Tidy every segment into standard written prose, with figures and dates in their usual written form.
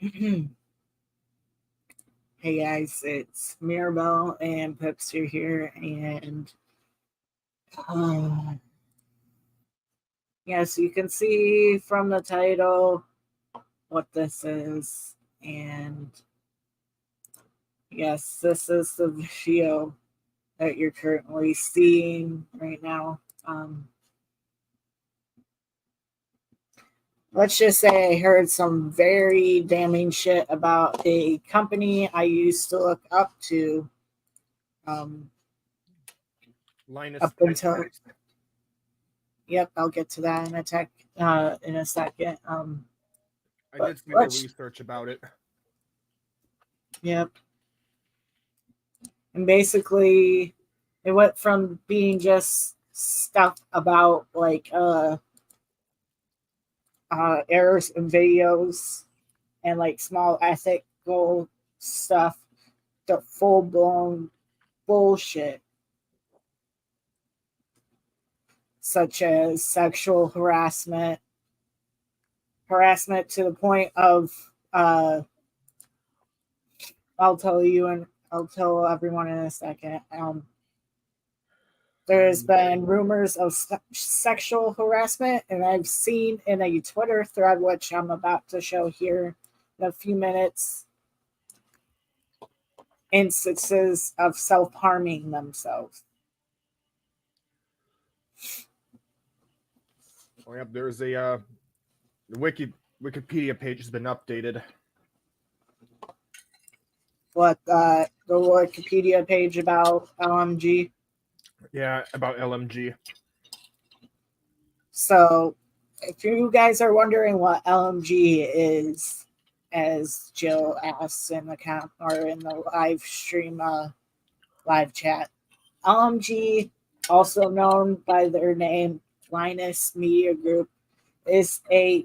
Hey guys, it's Mirabelle and Pipster here, and um, yes, you can see from the title what this is, and yes, this is the video that you're currently seeing right now. Let's just say I heard some very damning shit about a company I used to look up to. Linus Up until Yep, I'll get to that in a second. I did some more research about it. Yep. And basically, it went from being just stuff about like errors in videos and like small ethical stuff to full blown bullshit, such as sexual harassment to the point of I'll tell you and I'll tell everyone in a second. There's been rumors of sexual harassment, and I've seen in a Twitter thread, which I'm about to show here in a few minutes, instances of self-harming themselves. Oh, yep, there's a the Wikipedia page has been updated. What, the Wikipedia page about LMG? Yeah, about LMG. So, if you guys are wondering what LMG is, as Jill asks in the in the live stream, live chat, LMG, also known by their name Linus Media Group, is a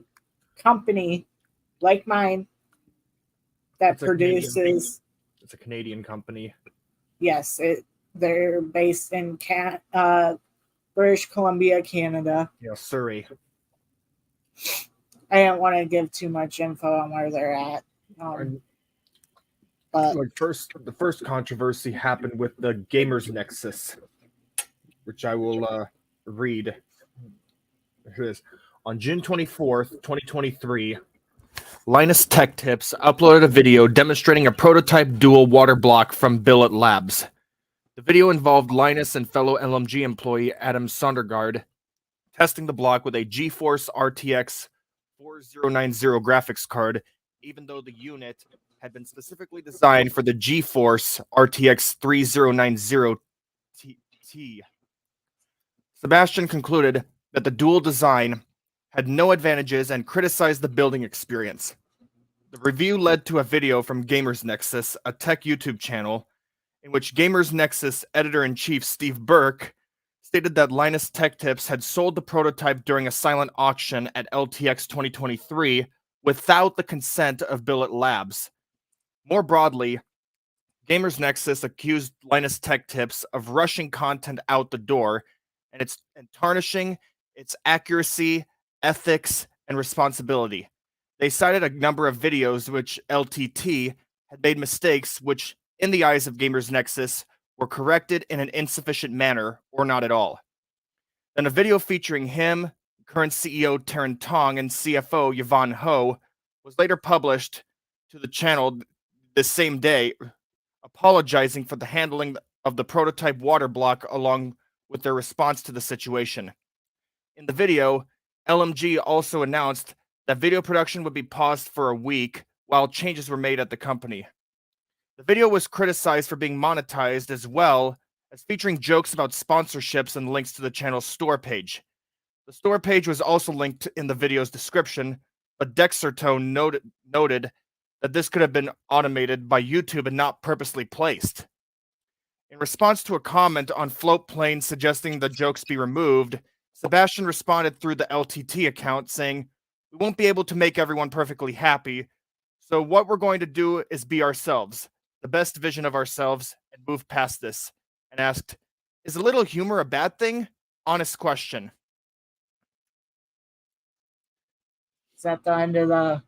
company like mine that produces. It's a Canadian company. Yes, they're based in British Columbia, Canada. Yeah, Surrey. I don't want to give too much info on where they're at. But the first controversy happened with the Gamers Nexus, which I will read. Here it is. On June 24th, 2023, Linus Tech Tips uploaded a video demonstrating a prototype dual water block from Billet Labs. The video involved Linus and fellow LMG employee Adam Sondergaard testing the block with a GeForce RTX 4090 graphics card, even though the unit had been specifically designed for the GeForce RTX 3090 Ti. Sebastian concluded that the dual design had no advantages and criticized the building experience. The review led to a video from Gamers Nexus, a tech YouTube channel, in which Gamers Nexus editor-in-chief Steve Burke stated that Linus Tech Tips had sold the prototype during a silent auction at LTX 2023 without the consent of Billet Labs. More broadly, Gamers Nexus accused Linus Tech Tips of rushing content out the door and tarnishing its accuracy, ethics, and responsibility. They cited a number of videos which LTT had made mistakes which, in the eyes of Gamers Nexus, were corrected in an insufficient manner or not at all. Then a video featuring him, current CEO Taryn Tong, and CFO Yvonne Ho was later published to the channel this same day, apologizing for the handling of the prototype water block along with their response to the situation. In the video, LMG also announced that video production would be paused for a week while changes were made at the company. The video was criticized for being monetized as well as featuring jokes about sponsorships and links to the channel's store page. The store page was also linked in the video's description, but Dexertone noted that this could have been automated by YouTube and not purposely placed. In response to a comment on Floatplane suggesting the jokes be removed, Sebastian responded through the LTT account saying, "We won't be able to make everyone perfectly happy, so what we're going to do is be ourselves, the best vision of ourselves, and move past this," and asked, "Is a little humor a bad thing? Honest question." Is that the end of the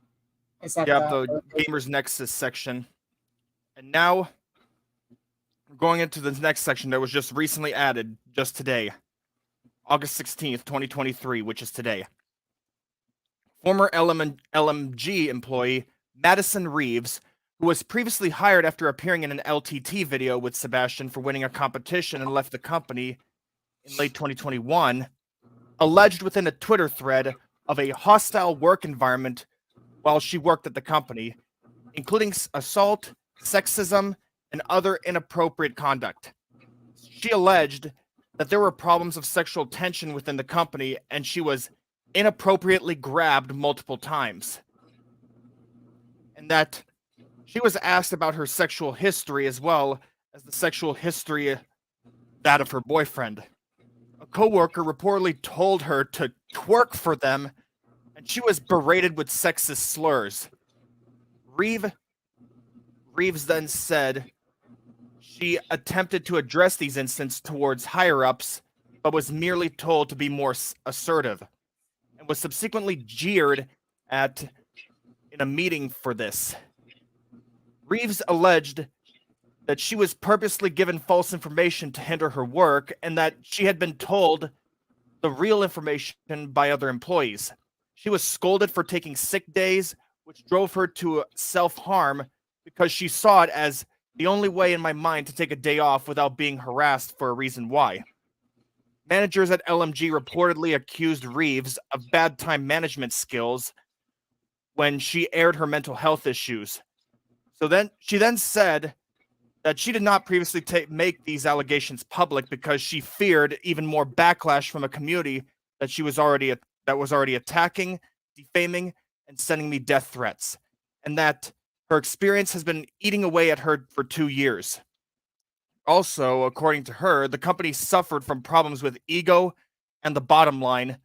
Is that Yeah, the Gamers Nexus section. And now we're going into the next section that was just recently added just today, August 16th, 2023, which is today. Former LMG employee Madison Reeves, who was previously hired after appearing in an LTT video with Sebastian for winning a competition and left the company in late 2021, alleged within a Twitter thread of a hostile work environment while she worked at the company, including assault, sexism, and other inappropriate conduct. She alleged that there were problems of sexual tension within the company and she was inappropriately grabbed multiple times. And that she was asked about her sexual history as well as the sexual history that of her boyfriend. A coworker reportedly told her to twerk for them, and she was berated with sexist slurs. Reeves then said she attempted to address these incidents towards higher-ups, but was merely told to be more assertive, and was subsequently jeered at in a meeting for this. Reeves alleged that she was purposely given false information to hinder her work, and that she had been told the real information by other employees. She was scolded for taking sick days, which drove her to self-harm because she saw it as the only way in my mind to take a day off without being harassed for a reason why. Managers at LMG reportedly accused Reeves of bad time management skills when she aired her mental health issues. She then said that she did not previously make these allegations public because she feared even more backlash from a community that was already attacking, defaming, and sending me death threats, and that her experience has been eating away at her for 2 years. Also, according to her, the company suffered from problems with ego and the bottom line,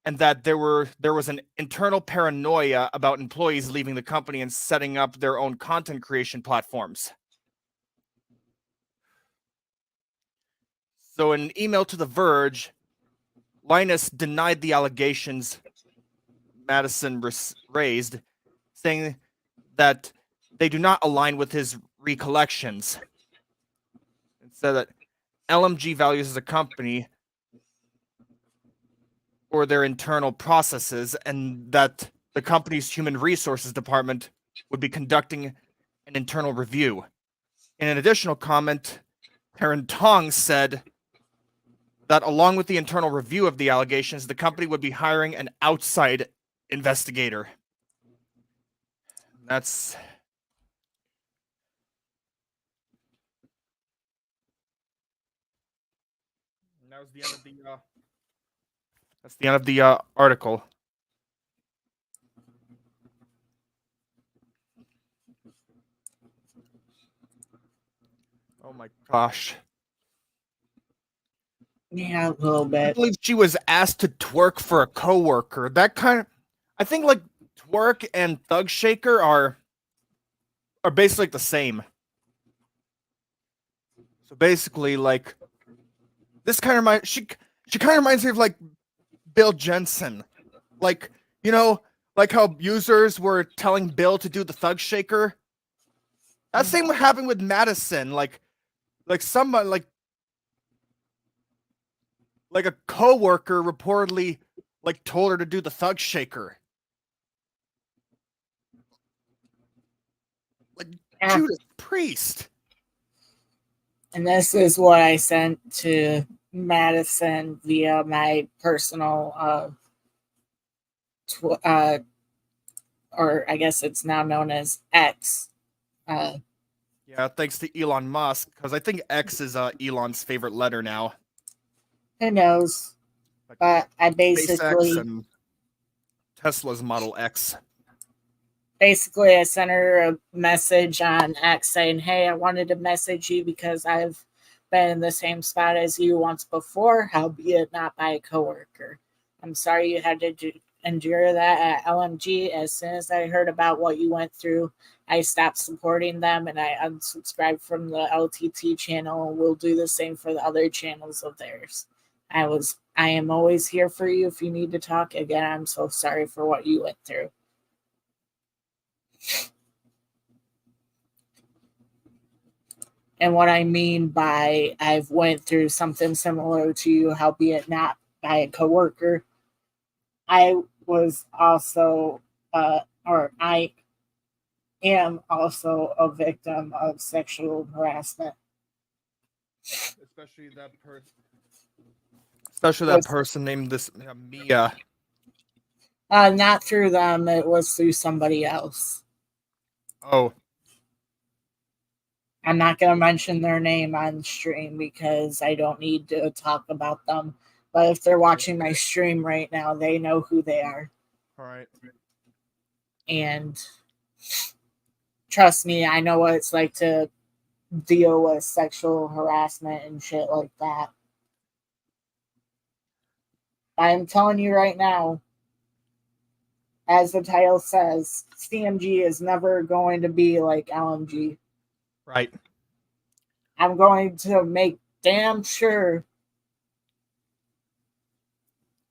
and that there was an internal paranoia about employees leaving the company and setting up their own content creation platforms. So in an email to The Verge, Linus denied the allegations Madison raised, saying that they do not align with his recollections. And said that LMG values as a company or their internal processes, and that the company's human resources department would be conducting an internal review. In an additional comment, Karen Tong said that along with the internal review of the allegations, the company would be hiring an outside investigator. That was the end of the that's the end of the article. Oh my gosh. Yeah, a little bit. I believe she was asked to twerk for a coworker. That kind of, I think like twerk and thug shaker are basically the same. So basically, like this kind of she kind of reminds me of like Bill Jensen, like like how users were telling Bill to do the thug shaker. That same what happened with Madison, like someone like a coworker reportedly like told her to do the thug shaker. Like Judas Priest. And this is what I sent to Madison via my personal or I guess it's now known as X. Yeah, thanks to Elon Musk, because I think X is Elon's favorite letter now. Who knows? But I basically and Tesla's Model X. Basically, I sent her a message on X saying, "Hey, I wanted to message you because I've been in the same spot as you once before, albeit not by a coworker. I'm sorry you had to endure that at LMG. As soon as I heard about what you went through, I stopped supporting them and I unsubscribed from the LTT channel. We'll do the same for the other channels of theirs. I am always here for you if you need to talk. Again, I'm so sorry for what you went through." And what I mean by I've went through something similar to you, albeit not by a coworker, I was also, or I am also a victim of sexual harassment. Especially that person. Especially that person named this Mia. Not through them, it was through somebody else. Oh. I'm not going to mention their name on stream because I don't need to talk about them. But if they're watching my stream right now, they know who they are. All right. And trust me, I know what it's like to deal with sexual harassment and shit like that. I'm telling you right now, as the title says, CMG is never going to be like LMG. Right. I'm going to make damn sure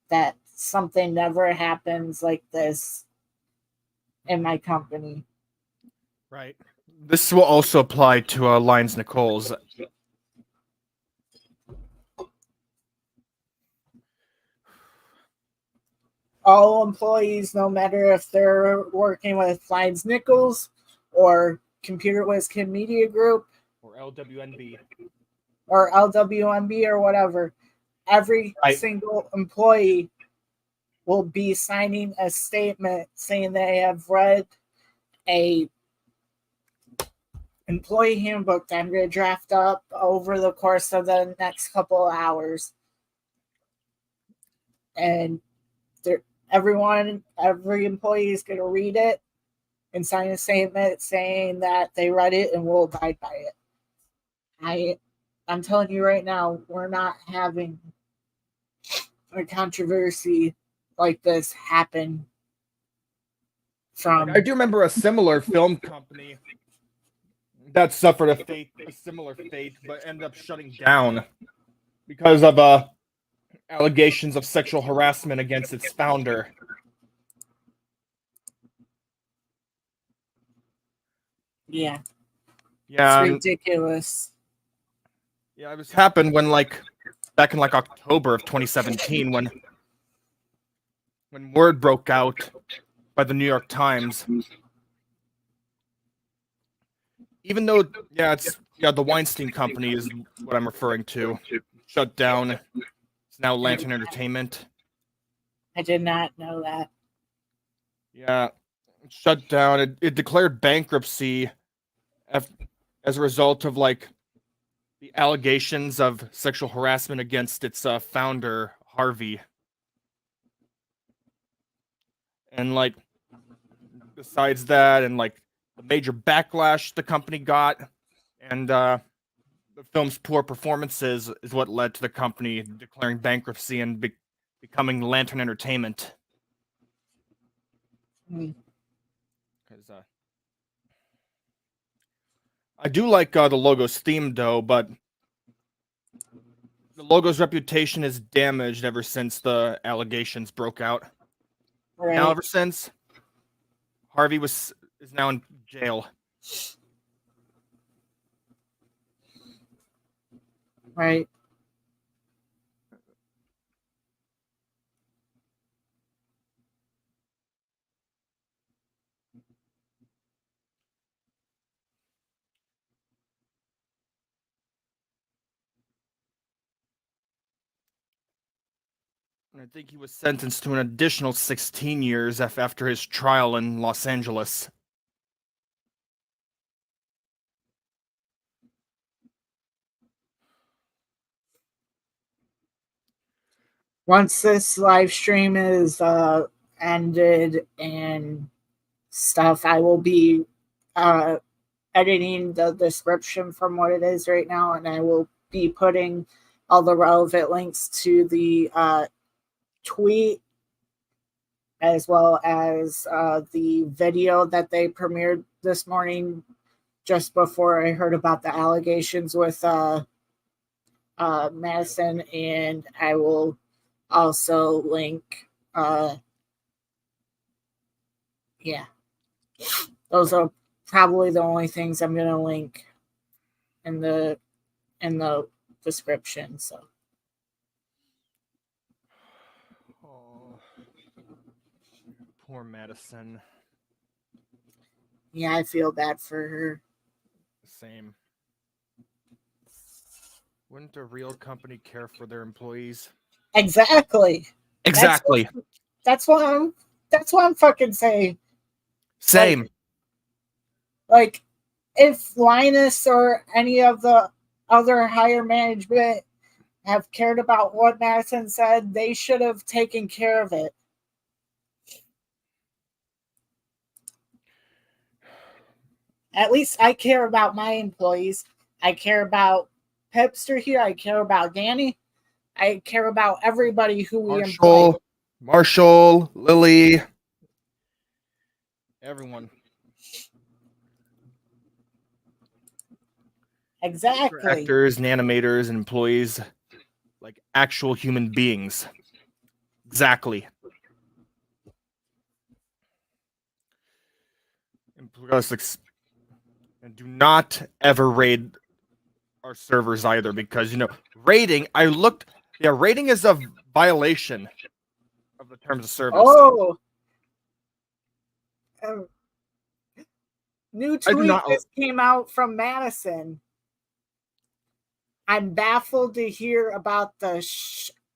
that something never happens like this in my company. Right. This will also apply to Lions Nicole's. All employees, no matter if they're working with Lions Nichols or Computer Whiz Kid Media Group Or LWNB. or LWMB or whatever, every single employee will be signing a statement saying they have read a employee handbook that I'm going to draft up over the course of the next couple of hours. And every employee is going to read it and sign a statement saying that they read it and will abide by it. I'm telling you right now, we're not having a controversy like this happen. I do remember a similar film company that suffered a similar fate, but ended up shutting down because of allegations of sexual harassment against its founder. Yeah. Yeah. It's ridiculous. Yeah, this happened when back in October of 2017 when word broke out by the New York Times. Even though the Weinstein Company is what I'm referring to. Shut down. It's now Lantern Entertainment. I did not know that. Yeah, shut down. It declared bankruptcy as a result of the allegations of sexual harassment against its founder, Harvey. And besides that, and the major backlash the company got, and the film's poor performances is what led to the company declaring bankruptcy and becoming Lantern Entertainment. Because I do like the logo's theme though, but the logo's reputation is damaged ever since the allegations broke out. Right. Now, ever since Harvey is now in jail. Right. I think he was sentenced to an additional 16 years after his trial in Los Angeles. Once this live stream is ended and stuff, I will be editing the description from what it is right now, and I will be putting all the relevant links to the tweet as well as the video that they premiered this morning just before I heard about the allegations with Madison, and I will also link Those are probably the only things I'm gonna link in the description. So Oh, poor Madison. yeah, I feel bad for her. Same. Wouldn't a real company care for their employees? Exactly. Exactly. That's what I'm fucking saying. Same. Like if Linus or any of the other higher management have cared about what Madison said, they should have taken care of it. At least I care about my employees. I care about Pepster here. I care about Danny. I care about everybody who we employ. Marshall, Lily, everyone. Exactly. Actors and animators and employees, like actual human beings. Exactly. And do not ever raid our servers either, because raiding. Raiding is a violation of the terms of service. Oh, new tweet just came out from Madison. I'm baffled to hear about the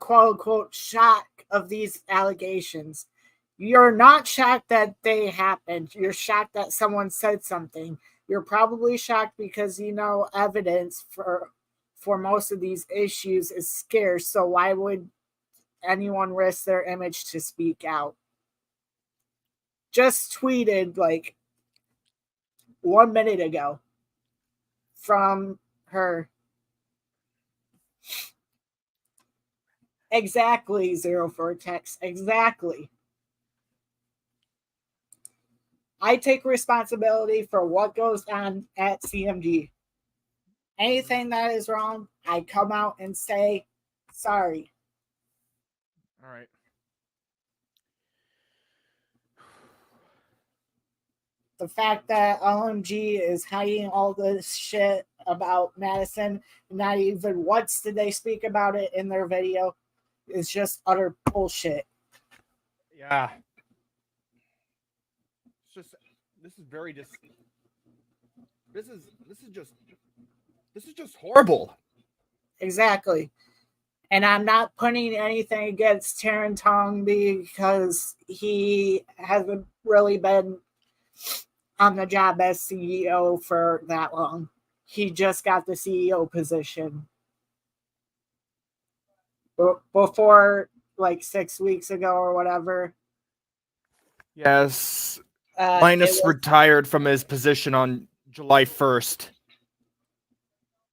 quote unquote shock of these allegations. You're not shocked that they happened. You're shocked that someone said something. You're probably shocked because evidence for most of these issues is scarce. So why would anyone risk their image to speak out? Just tweeted like 1 minute ago from her. Exactly, Zero Vortex. Exactly. I take responsibility for what goes on at CMG. Anything that is wrong, I come out and say sorry. All right. The fact that LMG is hiding all this shit about Madison, not even once did they speak about it in their video, is just utter bullshit. Yeah. It's just this is just horrible. Exactly. And I'm not putting anything against Taryn Tong because he hasn't really been on the job as CEO for that long. He just got the CEO position before like 6 weeks ago or whatever. Yes. Linus retired from his position on July 1st.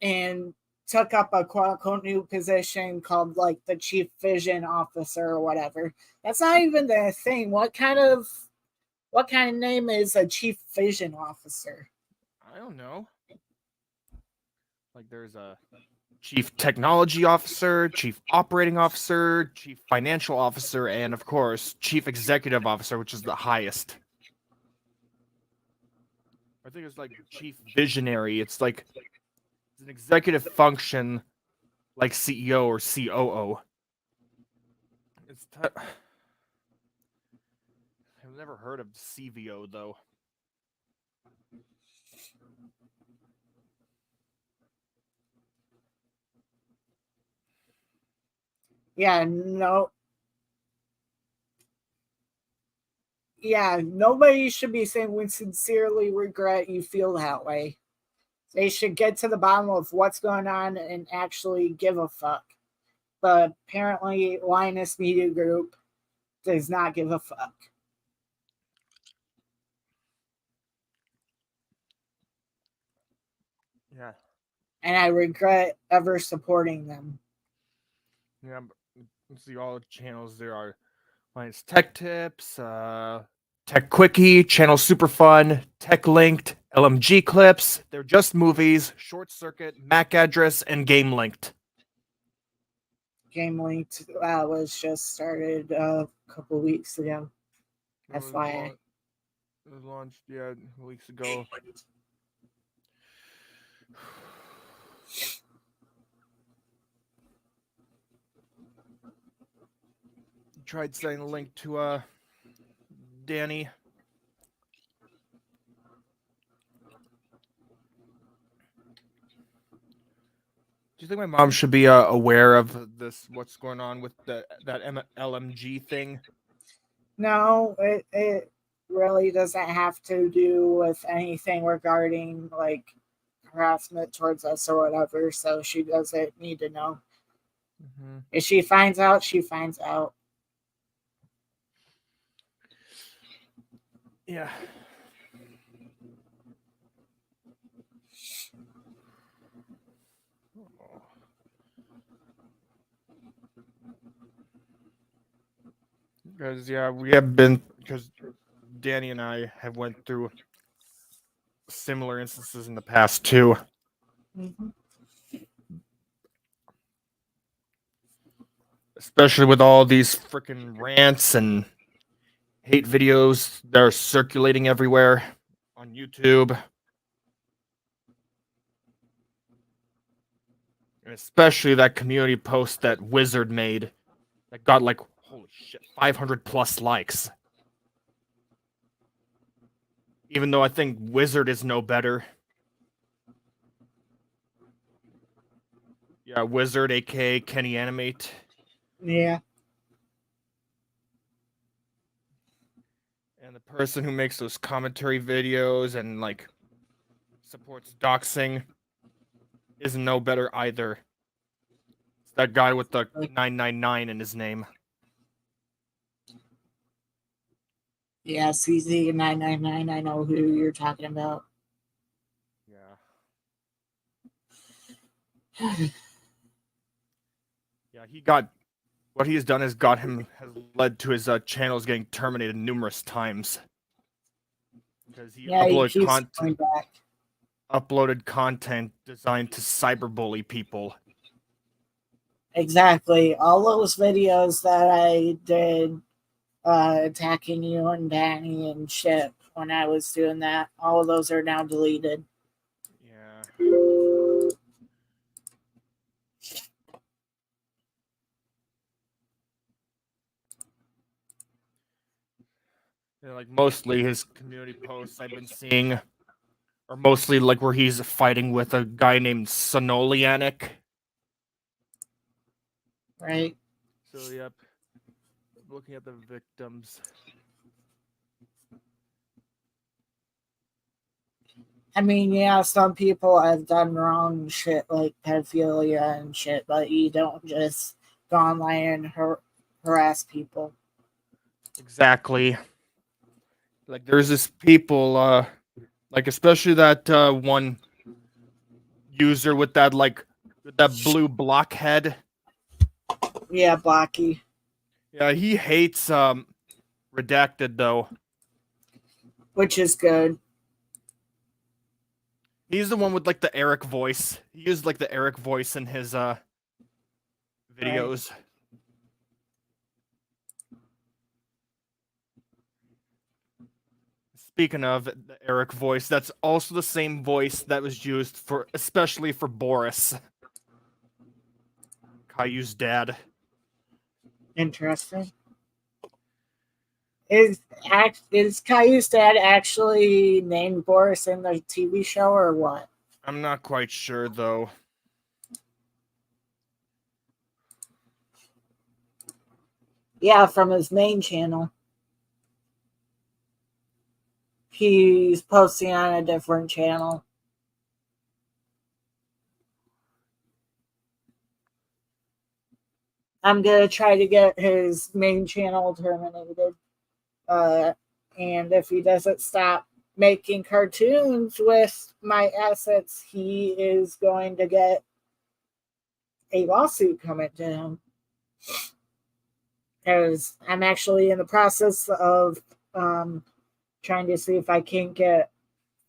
And took up a quote unquote new position called like the chief vision officer or whatever. That's not even the thing. What kind of name is a chief vision officer? I don't know. Like there's a chief technology officer, chief operating officer, chief financial officer, and of course, chief executive officer, which is the highest. I think it's like chief visionary. It's like an executive function like CEO or COO. I've never heard of CVO though. Yeah, no. Yeah, nobody should be saying we sincerely regret you feel that way. They should get to the bottom of what's going on and actually give a fuck. But apparently, Linus Media Group does not give a fuck. Yeah. And I regret ever supporting them. Yeah, let's see all the channels there are. Linus Tech Tips, Tech Quickie, Channel Super Fun, Tech Linked, LMG Clips. They're just movies, Short Circuit, MAC Address, and Game Linked. Game Linked was just started a couple weeks ago. FYI. It was launched, yeah, weeks ago. Tried sending a link to Danny. Do you think my mom should be aware of this? What's going on with that LMG thing? No, it really doesn't have to do with anything regarding like harassment towards us or whatever. So she doesn't need to know. Mm-hmm. If she finds out, she finds out. Yeah. Because we have been, because Danny and I have went through similar instances in the past too. Mm-hmm. Especially with all these freaking rants and hate videos that are circulating everywhere on YouTube. And especially that community post that Wizard made that got like, holy shit, 500 plus likes. Even though I think Wizard is no better. Yeah, Wizard, aka Kenny Animate. Yeah. And the person who makes those commentary videos and like supports doxing is no better either. It's that guy with the 999 in his name. Yeah, CZ999. I know who you're talking about. Yeah. Yeah, he got what he has done has led to his channels getting terminated numerous times because he Yeah, he keeps going back. uploaded content designed to cyberbully people. Exactly. All those videos that I did attacking you and Danny and shit when I was doing that, all of those are now deleted. Yeah. Yeah, like mostly his community posts I've been seeing are mostly like where he's fighting with a guy named Sonolianic. Right. So yep. Looking at the victims. I mean, yeah, some people have done wrong shit like pedophilia and shit, but you don't just go online and harass people. Exactly. Like there's this people, like especially that one user with that blue blockhead. Yeah, Blocky. Yeah, he hates redacted though. Which is good. He's the one with like the Eric voice. He used like the Eric voice in his videos. Right. Speaking of the Eric voice, that's also the same voice that was used especially for Boris, Caillou's dad. Interesting. Is Caillou's dad actually named Boris in the TV show or what? I'm not quite sure though. Yeah, from his main channel. He's posting on a different channel. I'm gonna try to get his main channel terminated. And if he doesn't stop making cartoons with my assets, he is going to get a lawsuit coming to him. Because I'm actually in the process of trying to see if I can get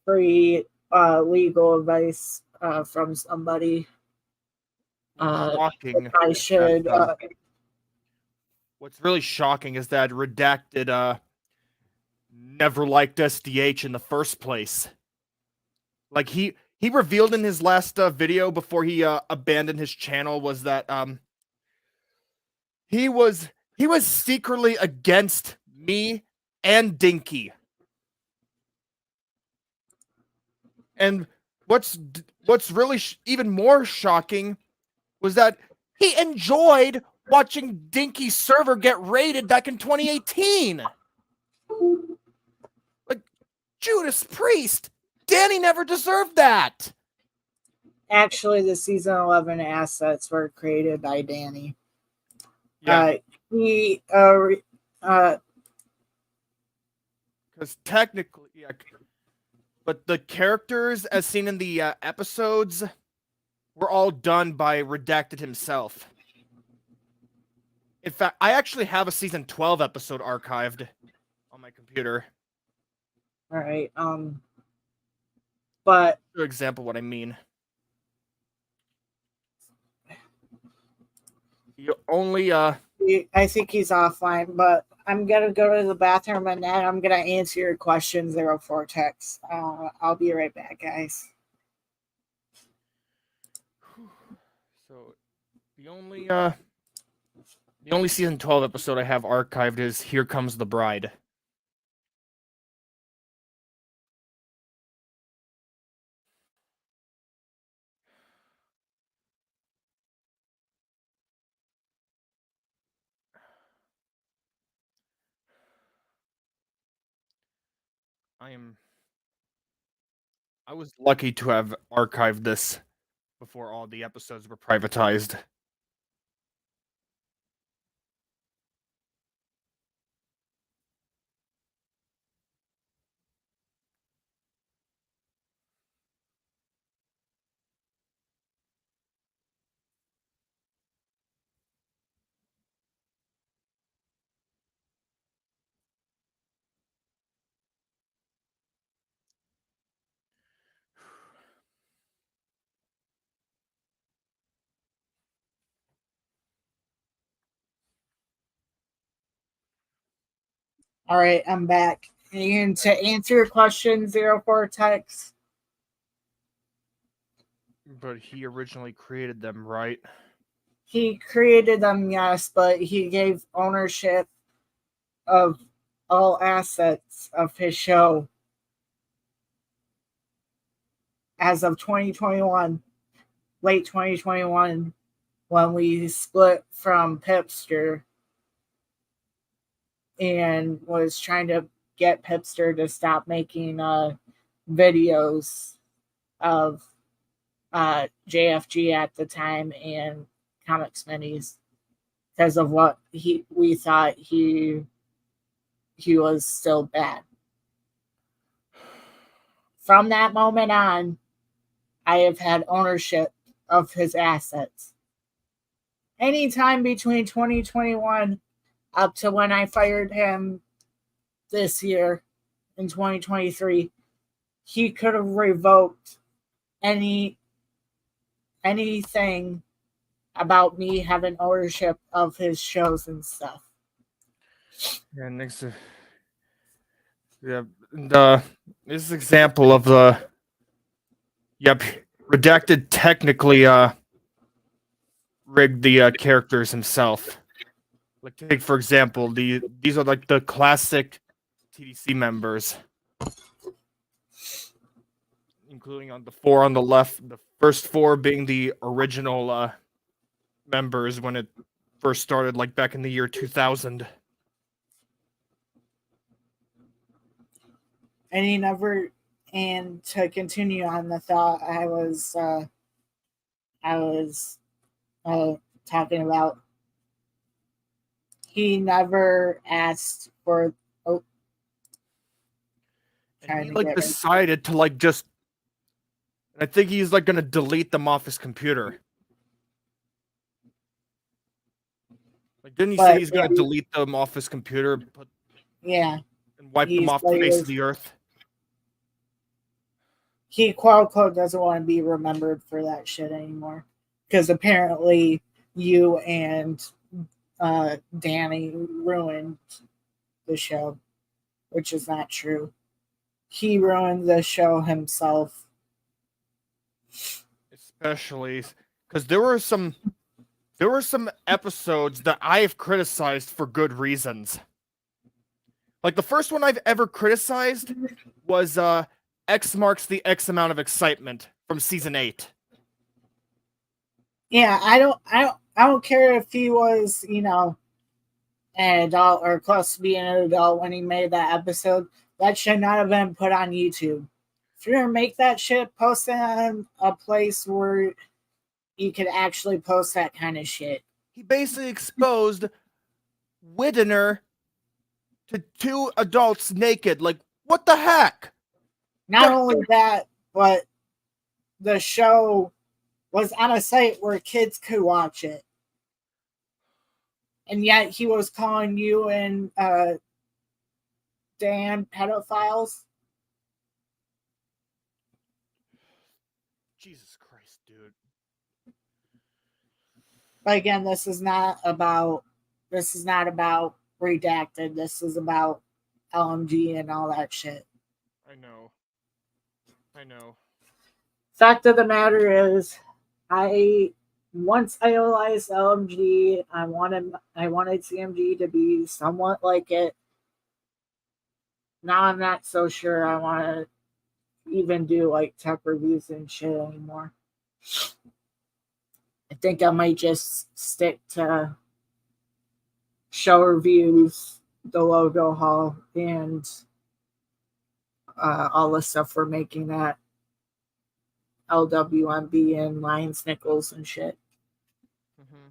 free legal advice from somebody. Shocking. I should. What's really shocking is that redacted never liked SDH in the first place. Like he revealed in his last video before he abandoned his channel was that he was secretly against me and Dinky. And what's really even more shocking was that he enjoyed watching Dinky's server get raided back in 2018. Like, Judas Priest, Danny never deserved that. Actually, the season 11 assets were created by Danny. Yeah. Because technically, yeah. But the characters, as seen in the episodes, were all done by Redacted himself. In fact, I actually have a season 12 episode archived on my computer. All right. But For example, what I mean. You only I think he's offline, but I'm gonna go to the bathroom and then I'm gonna answer your question, 04 text. I'll be right back, guys. So the only season 12 episode I have archived is Here Comes the Bride. I was lucky to have archived this before all the episodes were privatized. All right, I'm back. And to answer your question, 04 text. But he originally created them, right? He created them, yes, but he gave ownership of all assets of his show as of 2021, late 2021, when we split from Pipster and was trying to get Pipster to stop making videos of JFG at the time and comics minis because of what we thought he was still bad. From that moment on, I have had ownership of his assets. Anytime between 2021 up to when I fired him this year in 2023, he could have revoked anything about me having ownership of his shows and stuff. Yeah, next. This example of the. Yep, Redacted technically rigged the characters himself. Like, take for example, these are like the classic TDC members, including on the 4 on the left. The first 4 being the original members when it first started, like back in the year 2000. And he never. And to continue on the thought, I was talking about. He never asked for. And he like decided to like just. I think he's like gonna delete them off his computer. Like, didn't he say he's gonna delete them off his computer? Yeah. And wipe them off the face of the earth. He quote unquote doesn't want to be remembered for that shit anymore. Because apparently you and Danny ruined the show. which is not true. He ruined the show himself. Especially because there were some episodes that I have criticized for good reasons. Like the first one I've ever criticized was X marks the X amount of excitement from season 8. Yeah, I don't care if he was, an adult or close to being an adult when he made that episode. That should not have been put on YouTube. If you're gonna make that shit, post it on a place where you could actually post that kind of shit. He basically exposed Widener to 2 adults naked. Like, what the heck? Not only that, but the show was on a site where kids could watch it. And yet he was calling you and Dan pedophiles. Jesus Christ, dude. But again, this is not about Redacted. This is about LMG and all that shit. I know. Fact of the matter is, once I idolized LMG, I wanted CMG to be somewhat like it. Now I'm not so sure I want to even do like tech reviews and shit anymore. I think I might just stick to show reviews, the logo haul, and all the stuff we're making at LWMB and Lions Nichols and shit. Mm-hmm.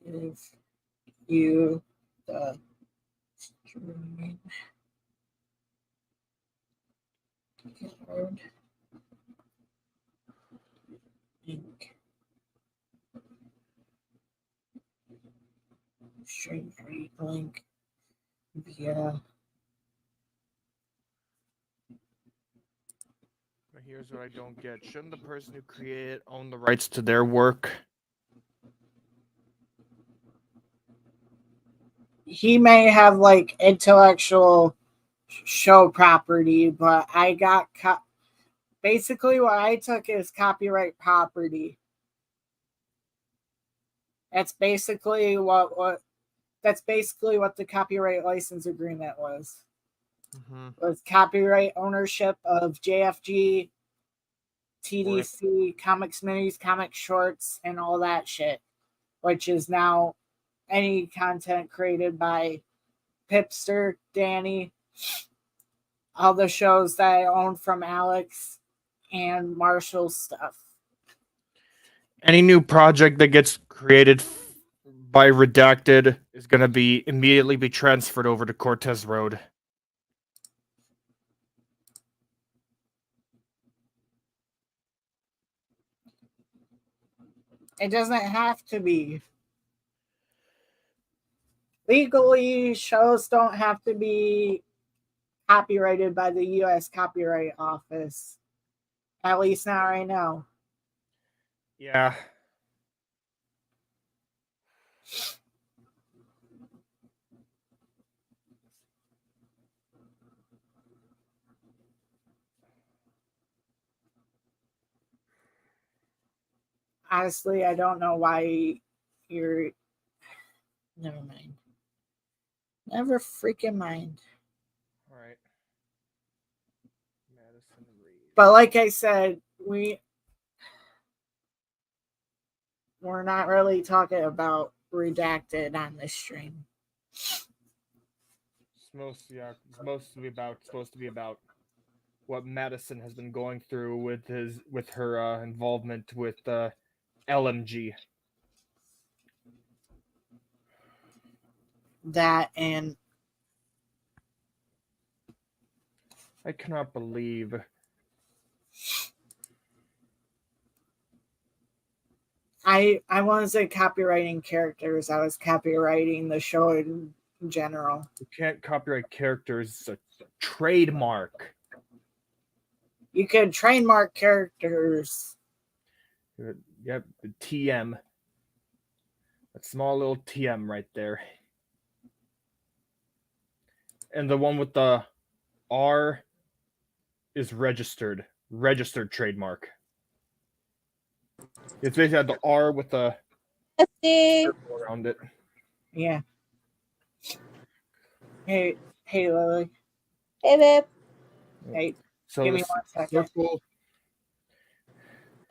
Give you the streaming card link. Stream link via. Here's what I don't get. Shouldn't the person who created own the rights to their work? He may have like intellectual show property, but I got basically what I took is copyright property. That's basically what the copyright license agreement was. Mm-hmm. Was copyright ownership of JFG, TDC, comics minis, comic shorts, and all that shit, which is now any content created by Pipster, Danny, all the shows that I own from Alex and Marshall's stuff. Any new project that gets created by Redacted is going to immediately be transferred over to Cortez Road. It doesn't have to be. Legally, shows don't have to be copyrighted by the U.S. Copyright Office. At least not right now. Yeah. Honestly, I don't know why you're. Never mind. Never freaking mind. All right. Madison Reed. But like I said, we're not really talking about Redacted on this stream. It's supposed to be about what Madison has been going through with her involvement with LMG. That and I cannot believe. I wasn't say copywriting characters. I was copywriting the show in general. You can't copyright characters. It's a trademark. You could trademark characters. Yep, the TM. That small little TM right there. And the one with the R is registered trademark. It's basically the R with the circle around it. Yeah. Hey, Lily. Hey, babe. Hey, So give me this 1 second. circle.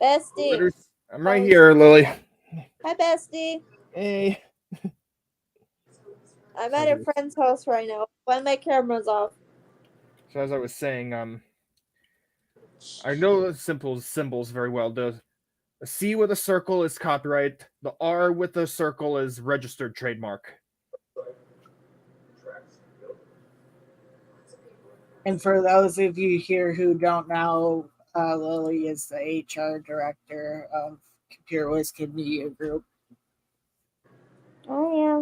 Bestie. I'm right here, Lily. Hi, bestie. Hey. I'm at a friend's house right now. When my camera's off. So as I was saying, I know the symbols very well. The C with a circle is copyright. The R with a circle is registered trademark. And for those of you here who don't know, Lily is the HR director of Computer Whiskey Media Group. Oh, yeah.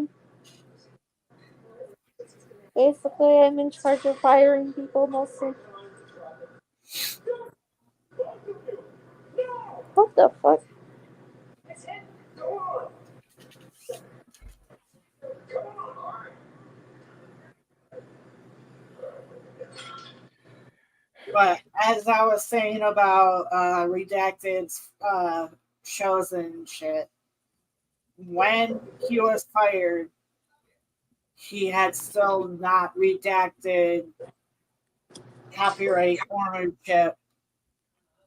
Basically, I'm in charge of firing people mostly. What the fuck? But as I was saying about redacted shows and shit, when he was fired, he had still not redacted copyright ownership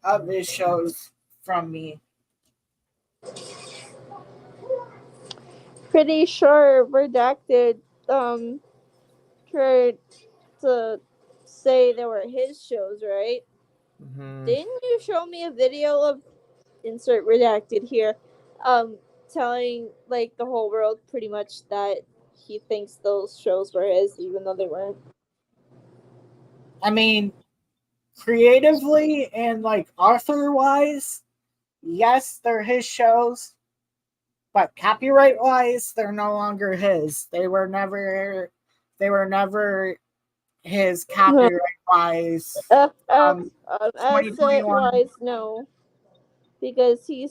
of his shows from me. Pretty sure Redacted tried to say they were his shows, right? Mm-hmm. Didn't you show me a video of insert redacted here, telling like the whole world pretty much that he thinks those shows were his, even though they weren't? I mean, creatively and like author wise, yes, they're his shows, but copyright wise, they're no longer his. They were never his copyright wise. Asset wise, no, because he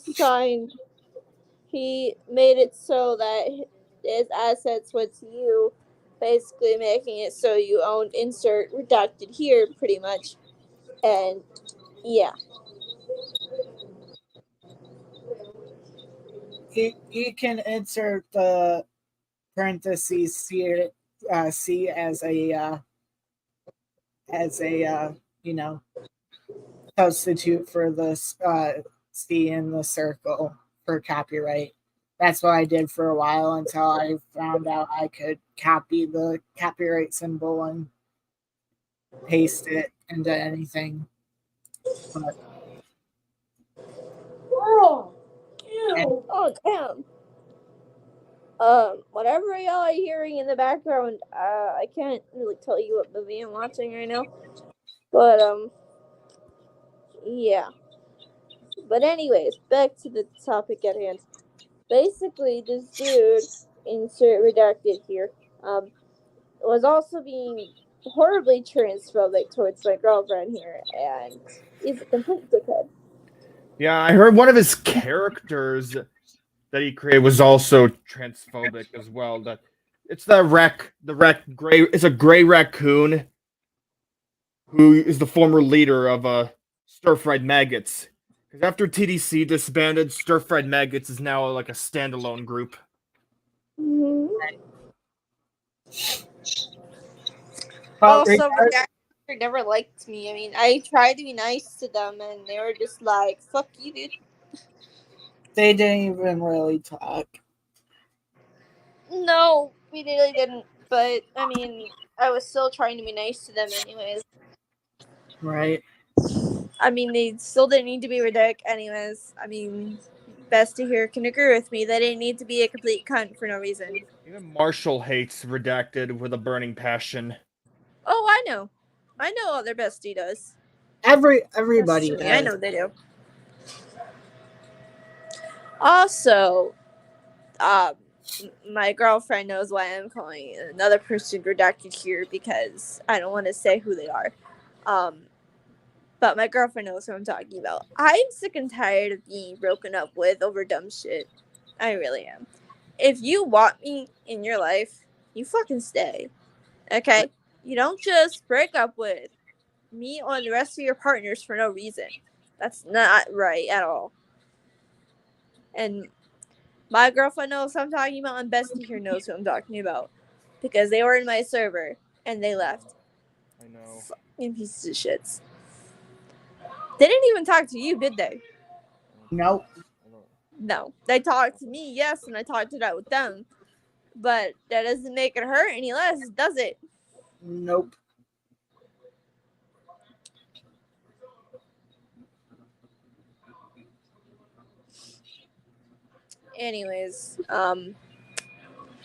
made it so that his assets went to you, basically making it so you owned insert redacted here pretty much. And yeah, You can insert the parentheses C as a substitute for the C in the circle for copyright. That's what I did for a while until I found out I could copy the copyright symbol and paste it into anything. But, oh damn. Whatever y'all are hearing in the background, I can't really tell you what movie I'm watching right now. But yeah. But anyways, back to the topic at hand. Basically, this dude, insert redacted here, was also being horribly transphobic towards my girlfriend here, and he's a complete dickhead. Yeah, I heard one of his characters that he created was also transphobic as well. That it's the gray. It's a gray raccoon who is the former leader of Stir Fried Maggots. Because after TDC disbanded, Stir Fried Maggots is now like a standalone group. Mm-hmm. also, Redacted never liked me. I mean, I tried to be nice to them, and they were just like, "Fuck you, dude." they didn't even really talk. No, we really didn't. But I mean, I was still trying to be nice to them, anyways. Right. I mean, they still didn't need to be redacted, anyways. I mean, Bestie here can agree with me. They didn't need to be a complete cunt for no reason. Even Marshall hates Redacted with a burning passion. Oh, I know other Bestie does. Everybody Trust me, does. I know they do. Also, my girlfriend knows why I'm calling another person redacted here because I don't want to say who they are. but my girlfriend knows who I'm talking about. I'm sick and tired of being broken up with over dumb shit. I really am. If you want me in your life, you fucking stay. Okay? You don't just break up with me or the rest of your partners for no reason. That's not right at all. And my girlfriend knows who I'm talking about, and Bestie here knows who I'm talking about. Because they were in my server, and they left. I know. Fucking pieces of shits. They didn't even talk to you, did they? Nope. No. They talked to me, yes, and I talked it out with them. But that doesn't make it hurt any less, does it? Nope. Anyways,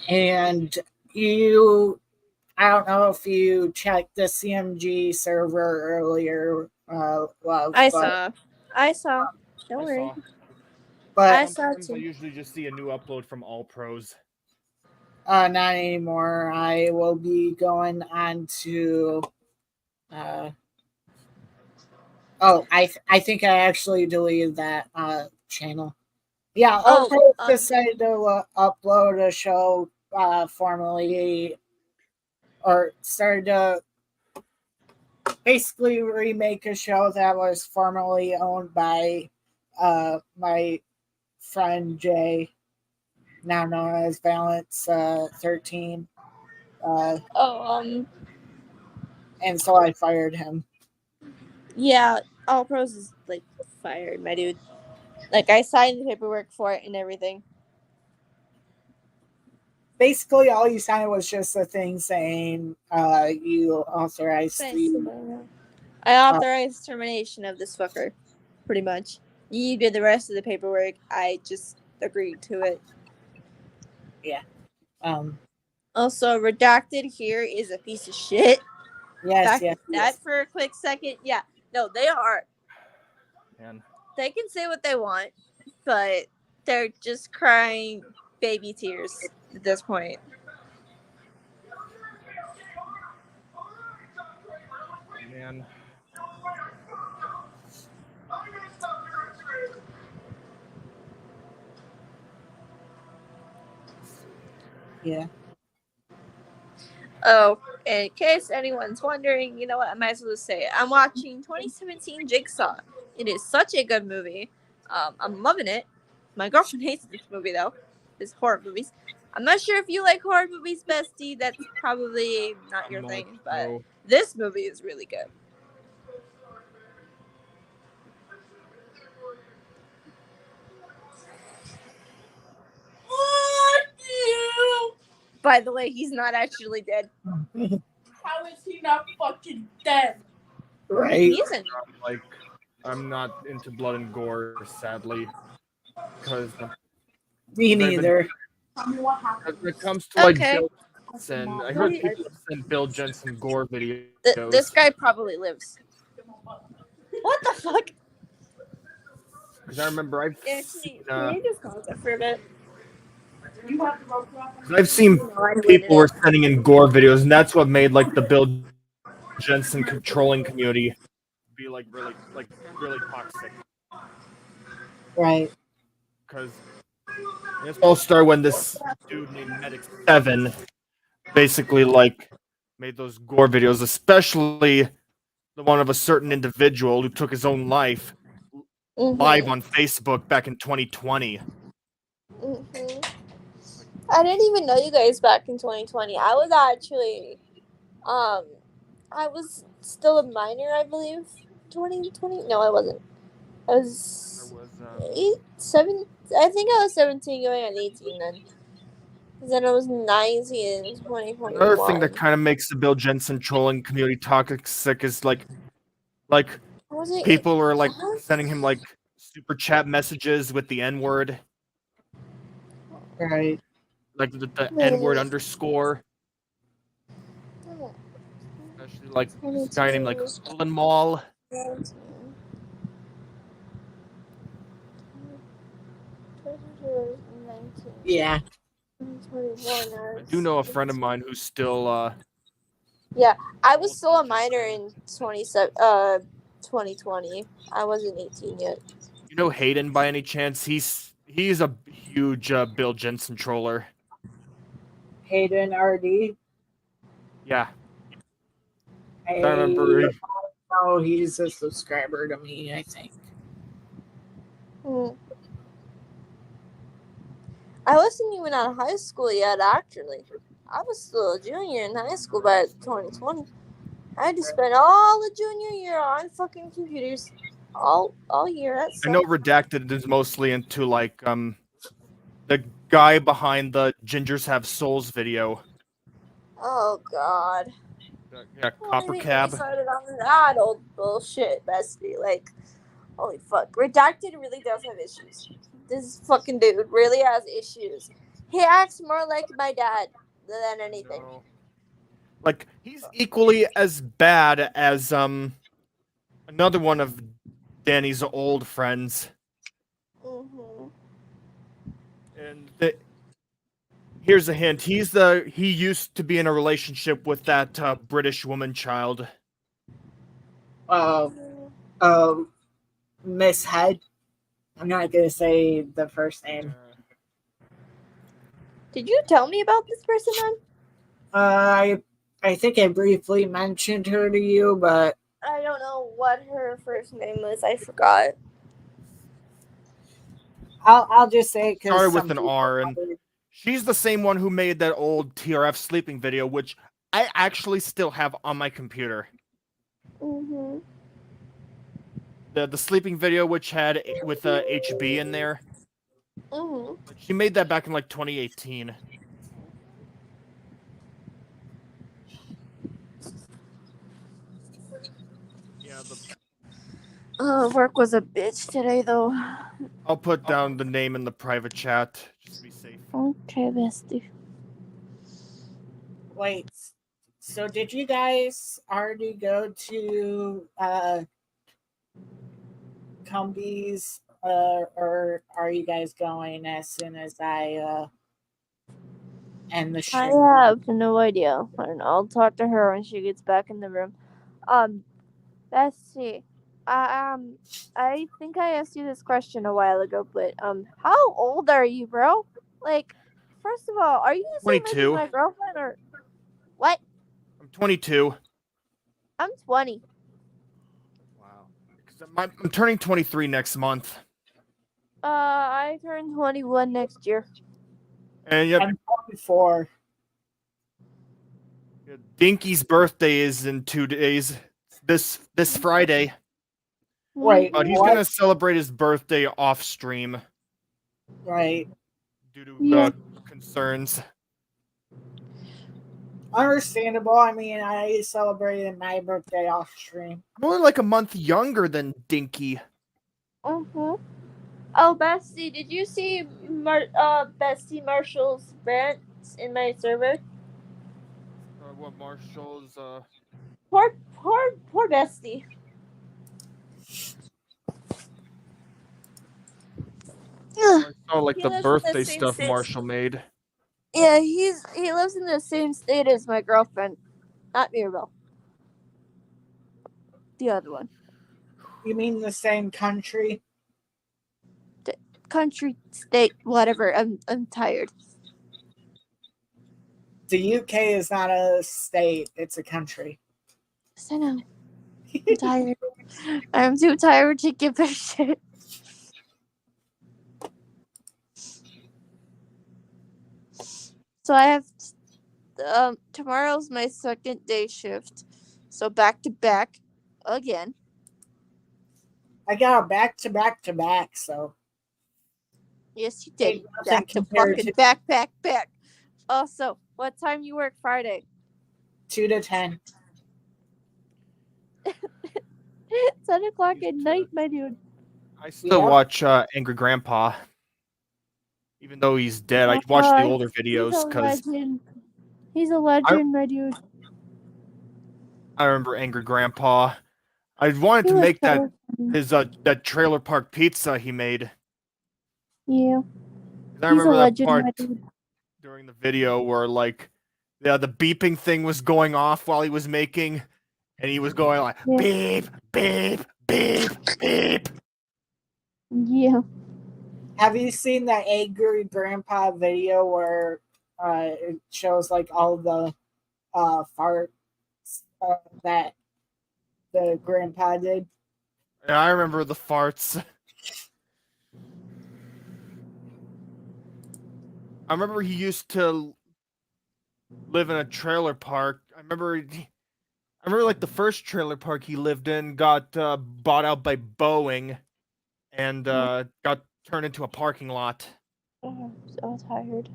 And you, I don't know if you checked the CMG server earlier, Love. I but, saw. Don't worry. I But saw Sometimes I too. usually just see a new upload from All Pros. not anymore. I will be going on to. I think I actually deleted that channel. Yeah, Oh, All Pros decided to upload a show formerly, or started to basically remake a show that was formerly owned by my friend Jay, now known as Balance 13. And so I fired him. Yeah, All Pros is like fired, my dude. Like I signed the paperwork for it and everything. Basically, all you signed was just a thing saying you authorized I authorized termination of this fucker, pretty much. You did the rest of the paperwork. I just agreed to it. Yeah. Also, redacted here is a piece of shit. Yes, Back that for a quick second. Yeah, no, they are. Man. They can say what they want, but they're just crying baby tears at this point. Man. Yeah. Oh, in case anyone's wondering, you know what? I might as well just say it. I'm watching 2017 Jigsaw. It is such a good movie. I'm loving it. My girlfriend hates this movie though. It's horror movies. I'm not sure if you like horror movies, Bestie. That's probably not your thing, but this movie is really good. By the way, he's not actually dead. How is he not fucking dead? Right. He isn't. I'm not into blood and gore, sadly, because Me neither. when it comes to Bill Jensen, I heard people send Bill Jensen gore videos. This guy probably lives. What the fuck? Because I remember Can you just pause it for a bit? I've seen people were sending in gore videos, and that's what made the Bill Jensen controlling community be really toxic. Right. Because it all started when this dude named Medic 7 basically made those gore videos, especially the one of a certain individual who took his own life live on Facebook back in 2020. I didn't even know you guys back in 2020. I was actually, I was still a minor, I believe. 2020? No, I wasn't. I was 7. I think I was 17 going on 18 then. Then I was 19 in 2021. Another thing that kind of makes the Bill Jensen trolling community toxic is people were sending him super chat messages with the N-word. Right. The N-word underscore. Especially this guy named Olin Mall. Yeah. I do know a friend of mine who's still yeah, I was still a minor in 2017. 2020. I wasn't 18 yet. You know Hayden by any chance? He's a huge Bill Jensen troller. Hayden RD. Yeah, I I remember. know he's a subscriber to me, I think. I wasn't even out of high school yet, actually. I was still a junior in high school by 2020. I had to spend all the junior year on fucking computers. All year. That I know sucked. Redacted is mostly into like the guy behind the Gingers Have Souls video. Oh god. Yeah, Why Copper we get me Cab. started on that old bullshit, bestie? Like, holy fuck. Redacted really does have issues. This fucking dude really has issues. He acts more like my dad than anything. No. Like he's equally as bad as another one of Danny's old friends. Mm-hmm. And here's a hint: he used to be in a relationship with that British woman child. Miss Head. I'm not gonna say the first name. Did you tell me about this person then? I think I briefly mentioned her to you, but I don't know what her first name was. I forgot. I'll just say because Started with an R, and she's the same one who made that old TRF sleeping video, which I actually still have on my computer. Mm-hmm. The sleeping video, which had with HB in there. Mm-hmm. She made that back in like 2018. Yeah, Work was a bitch today, though. I'll put down the name in the private chat just to be safe. Okay, bestie. wait. So did you guys already go to Cumbies, or are you guys going as soon as I end the I stream? have no idea. I don't know. I'll talk to her when she gets back in the room. Let's see. I think I asked you this question a while ago, but how old are you, bro? Like, first of all, are you the same age as 22. my girlfriend or what? I'm 22. I'm 20. Wow. 'Cause I'm turning 23 next month. I turn 21 next year. And yep, I'm 24. Dinky's birthday is in 2 days. This Friday. Wait, But he's what? gonna celebrate his birthday off stream Right. due to Yeah. concerns. Understandable. I mean, I celebrated my birthday off stream. I'm only like a month younger than Dinky. Mm-hmm. Oh, Bestie, did you see Bestie Marshall's rants in my server? What Marshall's Poor Bestie. I saw like He the lives in the birthday same stuff state. Marshall made. Yeah, he lives in the same state as my girlfriend, not Mirabelle. The other one. You mean the same country? Country, state, whatever. I'm tired. The UK is not a state; it's a country. Yes, I know. I'm tired. I'm too tired to give a shit. So I have tomorrow's my second day shift, so back to back again. I got a back. So Yes, you did. Ain't nothing Back to compared fucking to- back. Also, what time you work Friday? 2 to 10. 10:00 at night, my dude. I still watch Angry Grandpa. Even though he's dead, I watch the older videos because He's a legend, my dude. I remember Angry Grandpa. I wanted to make that that trailer park pizza he made. Yeah. I remember that part during the video where like the beeping thing was going off while he was making, and he was going like beep, beep, Beep, beep. Yeah. Have you seen that angry grandpa video where it shows like all the farts that the grandpa did? Yeah, I remember the farts. I remember he used to live in a trailer park. I remember like the first trailer park he lived in got bought out by Boeing and got turned into a parking lot. Oh, I'm so tired.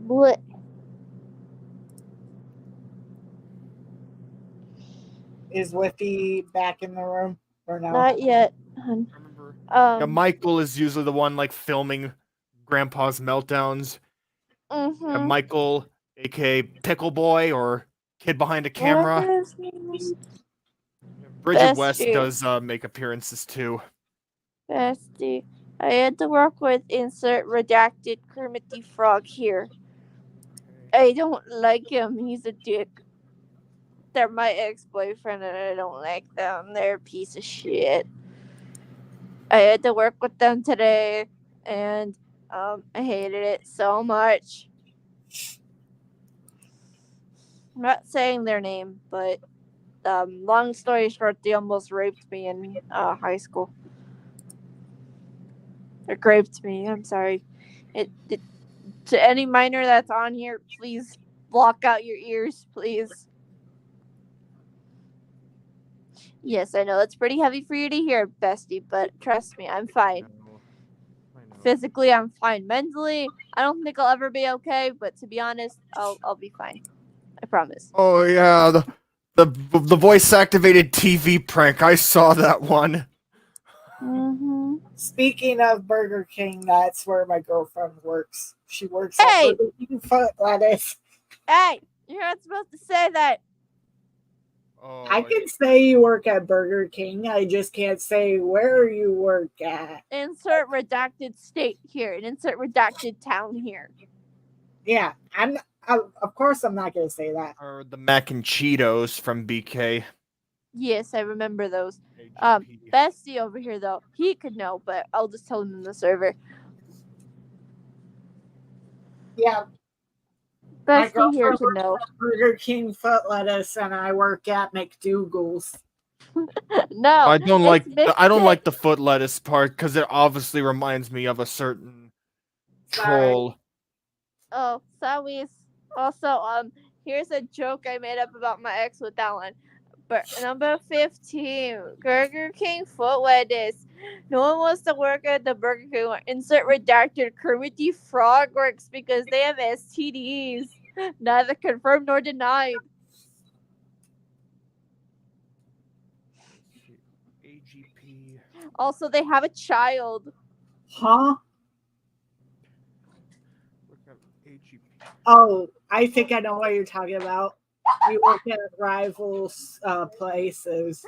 What? Is Whippy back in the room or no? Not yet, hun. I remember. Yeah, Um. Michael is usually the one like filming Grandpa's meltdowns. Yeah, Mm-hmm. Michael, aka Pickle Boy or Kid Behind a Camera. Whatever his name is. Bridget West Bestie. does make appearances too. Bestie. I had to work with insert redacted Kermit the Frog here. I don't like him. He's a dick. They're my ex-boyfriend and I don't like them. They're a piece of shit. I had to work with them today and I hated it so much. I'm not saying their name, but long story short, they almost raped me in high school. Or raped me, I'm sorry. It to any minor that's on here, please block out your ears, please. Yes, I know it's pretty heavy for you to hear, bestie, but trust me, I'm fine. I know. Physically, I'm fine. Mentally, I don't think I'll ever be okay, but to be honest, I'll be fine. I promise. Oh yeah, the voice activated TV prank. I saw that one. Mm-hmm. Speaking of Burger King, that's where my girlfriend works. She works Hey! at Burger King foot lettuce. Hey, you're not supposed to say that. Oh, I can say you work at Burger King. I just can't say where you work at. Insert redacted state here and insert redacted town here. Yeah, of course I'm not going to say that. or the mac and Cheetos from BK. Yes, I remember those. AGP. Bestie over here though, he could know, but I'll just tell him in the server. Yeah, my Bestie here girlfriend could works know. at Burger King foot lettuce, and I work at McDougal's. No, I don't it's like the foot lettuce part because it obviously reminds me of a certain troll. Oh, sorry. Also, here's a joke I made up about my ex with that one. But number 15, Burger King foot lettuce. No one wants to work at the Burger King one. Insert redacted Kermit the Frog works because they have STDs. Neither confirmed nor denied. AGP. Also, they have a child. Huh? Look up AGP. Oh, I think I know what you're talking about. You work at rivals places.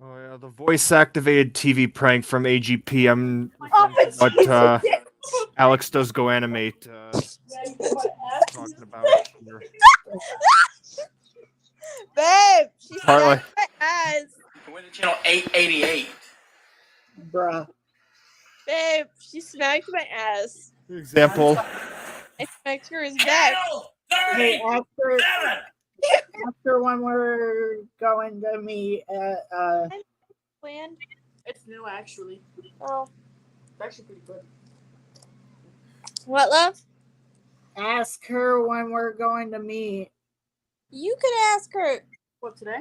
Oh yeah, the voice activated TV prank from AGP. I'm Oh, what Alex does go animate talking about here. Babe, she Partly. smacked my ass. Went to channel 888. Bruh. Babe, she smacked my ass. Example. I smacked her as back. Hey, after when we're going to meet at Plan? It's new, actually. Oh. It's actually pretty good. What, love? ask her when we're going to meet. You could ask her. What, today?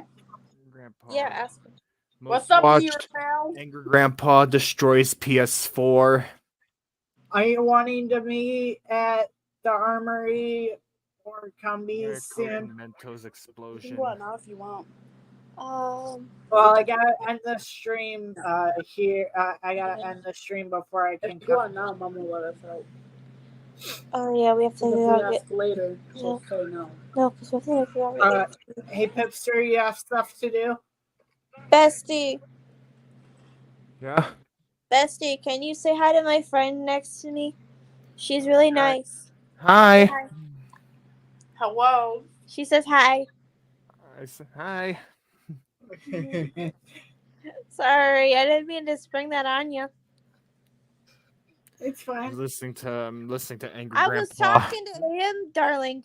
Grandpa. Yeah, ask her. Most What's up, watched here now? Angry Grandpa destroys PS4. Are you wanting to meet at the Armory or Cumbies soon? Mentos explosion. What now if you want? Well, I gotta end the stream here. I gotta end the stream before I can If you come. want now, Mom will let us out. Oh, yeah, we have to If do we that. ask later, she'll say no. No, because we have to figure out. Hey, Pipster, you have stuff to do? Bestie, Yeah. Bestie, can you say hi to my friend next to me? She's really nice. Hi. Hello. She says hi. I said hi. Sorry, I didn't mean to spring that on you. It's I'm fine. listening to Angry I was Grandpa. talking to him, darling.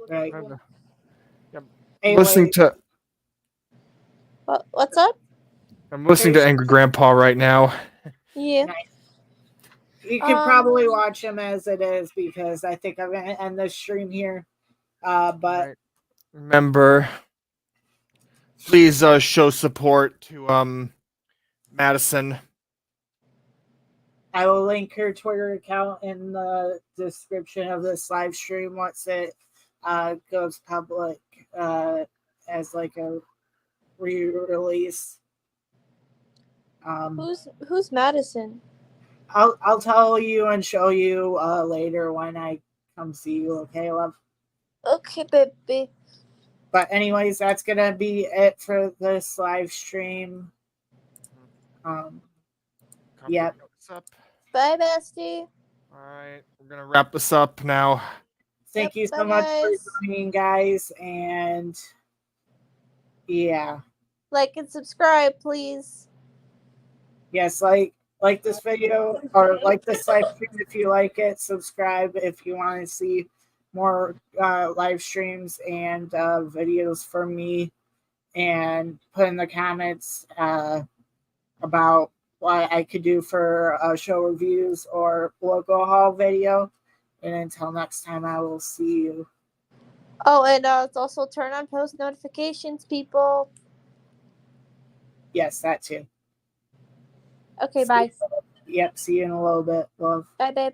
Right. I'm Anyway, listening to What's up? Angry Grandpa right now. Yeah. you can probably watch him as it is because I think I'm gonna end the stream here. But Right. Remember, please show support to Madison. I will link her Twitter account in the description of this live stream once it goes public as like a re-release. Who's Madison? I'll tell you and show you later when I come see you. Okay, love. Okay, baby. But anyways, that's gonna be it for this live stream. Yep. Bye, bestie. All right, we're gonna wrap this up now. Thank you so bye, much guys. for joining, guys, and yeah. Like and subscribe, please. Yes, like this video or like this live stream if you like it. Subscribe if you want to see more live streams and videos from me, and put in the comments about what I could do for show reviews or logo haul video. And until next time, I will see you. Oh, and it's also turn on post notifications, people. Yes, that too. Okay, bye. Yep, see you in a little bit, love. Bye, babe.